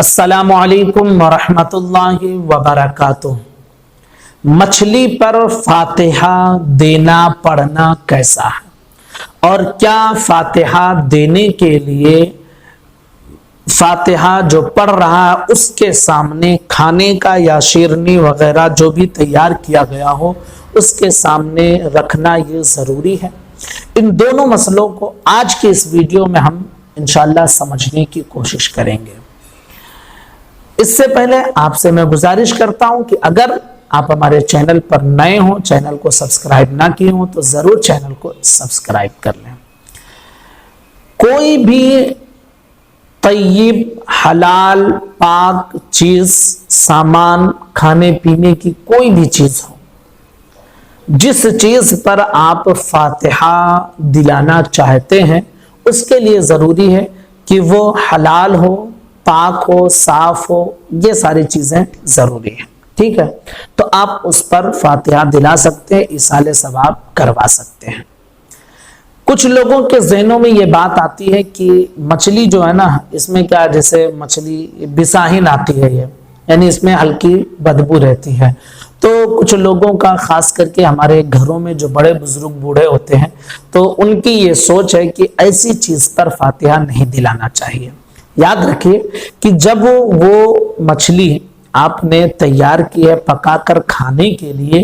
السلام علیکم ورحمۃ اللہ وبرکاتہ۔ مچھلی پر فاتحہ دینا پڑھنا کیسا ہے اور کیا فاتحہ دینے کے لیے فاتحہ جو پڑھ رہا ہے اس کے سامنے کھانے کا یا شیرنی وغیرہ جو بھی تیار کیا گیا ہو اس کے سامنے رکھنا یہ ضروری ہے؟ ان دونوں مسئلوں کو آج کے اس ویڈیو میں ہم انشاءاللہ سمجھنے کی کوشش کریں گے۔ اس سے پہلے آپ سے میں گزارش کرتا ہوں کہ اگر آپ ہمارے چینل پر نئے ہوں، چینل کو سبسکرائب نہ کیے ہوں تو ضرور چینل کو سبسکرائب کر لیں۔ کوئی بھی طیب حلال پاک چیز، سامان، کھانے پینے کی کوئی بھی چیز ہو، جس چیز پر آپ فاتحہ دلانا چاہتے ہیں اس کے لیے ضروری ہے کہ وہ حلال ہو، پاک ہو، صاف ہو، یہ ساری چیزیں ضروری ہیں۔ ٹھیک ہے، تو آپ اس پر فاتحہ دلا سکتے ہیں، ایصال ثواب کروا سکتے ہیں۔ کچھ لوگوں کے ذہنوں میں یہ بات آتی ہے کہ مچھلی جو ہے نا، اس میں کیا جیسے مچھلی بساہین آتی ہے، یہ یعنی اس میں ہلکی بدبو رہتی ہے، تو کچھ لوگوں کا خاص کر کے ہمارے گھروں میں جو بڑے بزرگ بوڑھے ہوتے ہیں تو ان کی یہ سوچ ہے کہ ایسی چیز پر فاتحہ نہیں دلانا چاہیے۔ یاد رکھیے کہ جب وہ مچھلی آپ نے تیار کی ہے پکا کر کھانے کے لیے،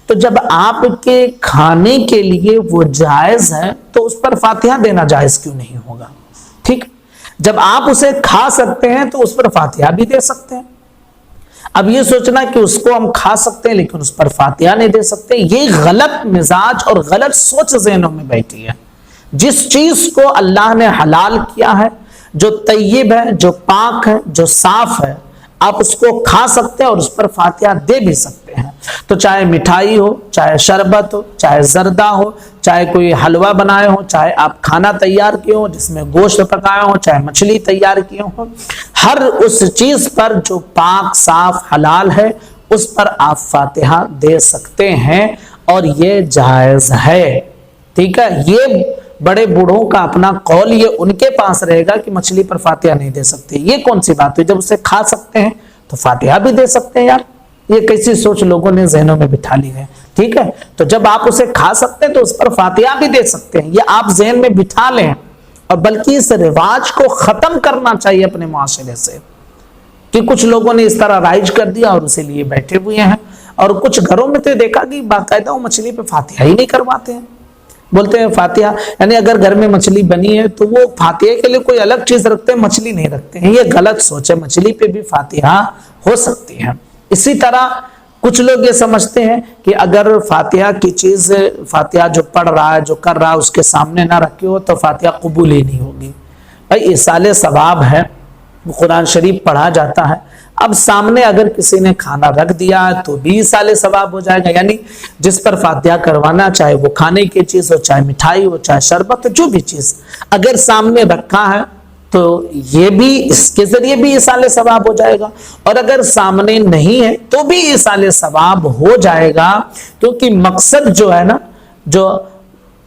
تو جب آپ کے کھانے کے لیے وہ جائز ہے تو اس پر فاتحہ دینا جائز کیوں نہیں ہوگا؟ ٹھیک، جب آپ اسے کھا سکتے ہیں تو اس پر فاتحہ بھی دے سکتے ہیں۔ اب یہ سوچنا کہ اس کو ہم کھا سکتے ہیں لیکن اس پر فاتحہ نہیں دے سکتے، یہ غلط مزاج اور غلط سوچ ذہنوں میں بیٹھی ہے۔ جس چیز کو اللہ نے حلال کیا ہے، جو طیب ہے، جو پاک ہے، جو صاف ہے، آپ اس کو کھا سکتے ہیں اور اس پر فاتحہ دے بھی سکتے ہیں۔ تو چاہے مٹھائی ہو، چاہے شربت ہو، چاہے زردہ ہو، چاہے کوئی حلوہ بنائے ہو، چاہے آپ کھانا تیار کیے ہو جس میں گوشت پکائے ہو، چاہے مچھلی تیار کیے ہو، ہر اس چیز پر جو پاک صاف حلال ہے اس پر آپ فاتحہ دے سکتے ہیں اور یہ جائز ہے۔ ٹھیک ہے، یہ بڑے بوڑھوں کا اپنا قول یہ ان کے پاس رہے گا کہ مچھلی پر فاتحہ نہیں دے سکتے، یہ کون سی بات ہے؟ جب اسے کھا سکتے ہیں تو فاتحہ بھی دے سکتے ہیں۔ یار یہ کیسی سوچ لوگوں نے ذہنوں میں بٹھا لی ہے۔ ٹھیک ہے، تو جب آپ اسے کھا سکتے ہیں تو اس پر فاتحہ بھی دے سکتے ہیں، یہ آپ ذہن میں بٹھا لیں، اور بلکہ اس رواج کو ختم کرنا چاہیے اپنے معاشرے سے، کہ کچھ لوگوں نے اس طرح رائج کر دیا اور اسے لیے بیٹھے ہوئے ہیں، اور کچھ گھروں میں تو دیکھا کہ باقاعدہ وہ مچھلی پہ فاتحہ ہی نہیں کرواتے ہیں، بولتے ہیں فاتحہ، یعنی اگر گھر میں مچھلی بنی ہے تو وہ فاتحہ کے لیے کوئی الگ چیز رکھتے ہیں، مچھلی نہیں رکھتے ہیں۔ یہ غلط سوچ ہے، مچھلی پہ بھی فاتحہ ہو سکتی ہے۔ اسی طرح کچھ لوگ یہ سمجھتے ہیں کہ اگر فاتحہ کی چیز، فاتحہ جو پڑھ رہا ہے، جو کر رہا ہے، اس کے سامنے نہ رکھے ہو تو فاتحہ قبول ہی نہیں ہوگی۔ بھائی ایصال ثواب ہے، قرآن شریف پڑھا جاتا ہے، اب سامنے اگر کسی نے کھانا رکھ دیا ہے تو بھی ایصال ثواب ہو جائے گا، یعنی جس پر فاتحہ کروانا، چاہے وہ کھانے کی چیز ہو، چاہے مٹھائی ہو، چاہے شربت ہو، جو بھی چیز اگر سامنے رکھا ہے تو یہ بھی اس کے ذریعے بھی ایصال ثواب ہو جائے گا، اور اگر سامنے نہیں ہے تو بھی ایصال ثواب ہو جائے گا، کیونکہ مقصد جو ہے نا، جو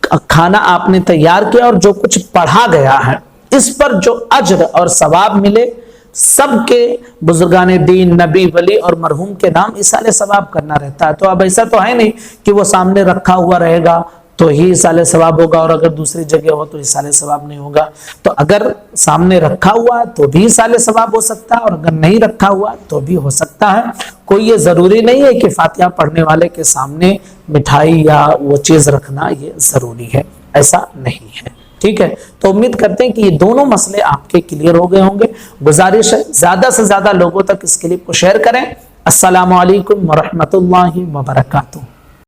کھانا آپ نے تیار کیا اور جو کچھ پڑھا گیا ہے اس پر جو اجر اور ثواب ملے، سب کے بزرگان دین، نبی، ولی اور مرحوم کے نام ایصال ثواب کرنا رہتا ہے۔ تو اب ایسا تو ہے نہیں کہ وہ سامنے رکھا ہوا رہے گا تو ہی ایصال ثواب ہوگا اور اگر دوسری جگہ ہو تو ایصال ثواب نہیں ہوگا۔ تو اگر سامنے رکھا ہوا ہے تو بھی ایصال ثواب ہو سکتا ہے، اور اگر نہیں رکھا ہوا تو بھی ہو سکتا ہے۔ کوئی یہ ضروری نہیں ہے کہ فاتحہ پڑھنے والے کے سامنے مٹھائی یا وہ چیز رکھنا یہ ضروری ہے، ایسا نہیں ہے۔ ٹھیک ہے، تو امید کرتے ہیں کہ یہ دونوں مسئلے آپ کے کلیئر ہو گئے ہوں گے۔ گزارش ہے زیادہ سے زیادہ لوگوں تک اس کلپ کو شیئر کریں۔ السلام علیکم ورحمۃ اللہ وبرکاتہ۔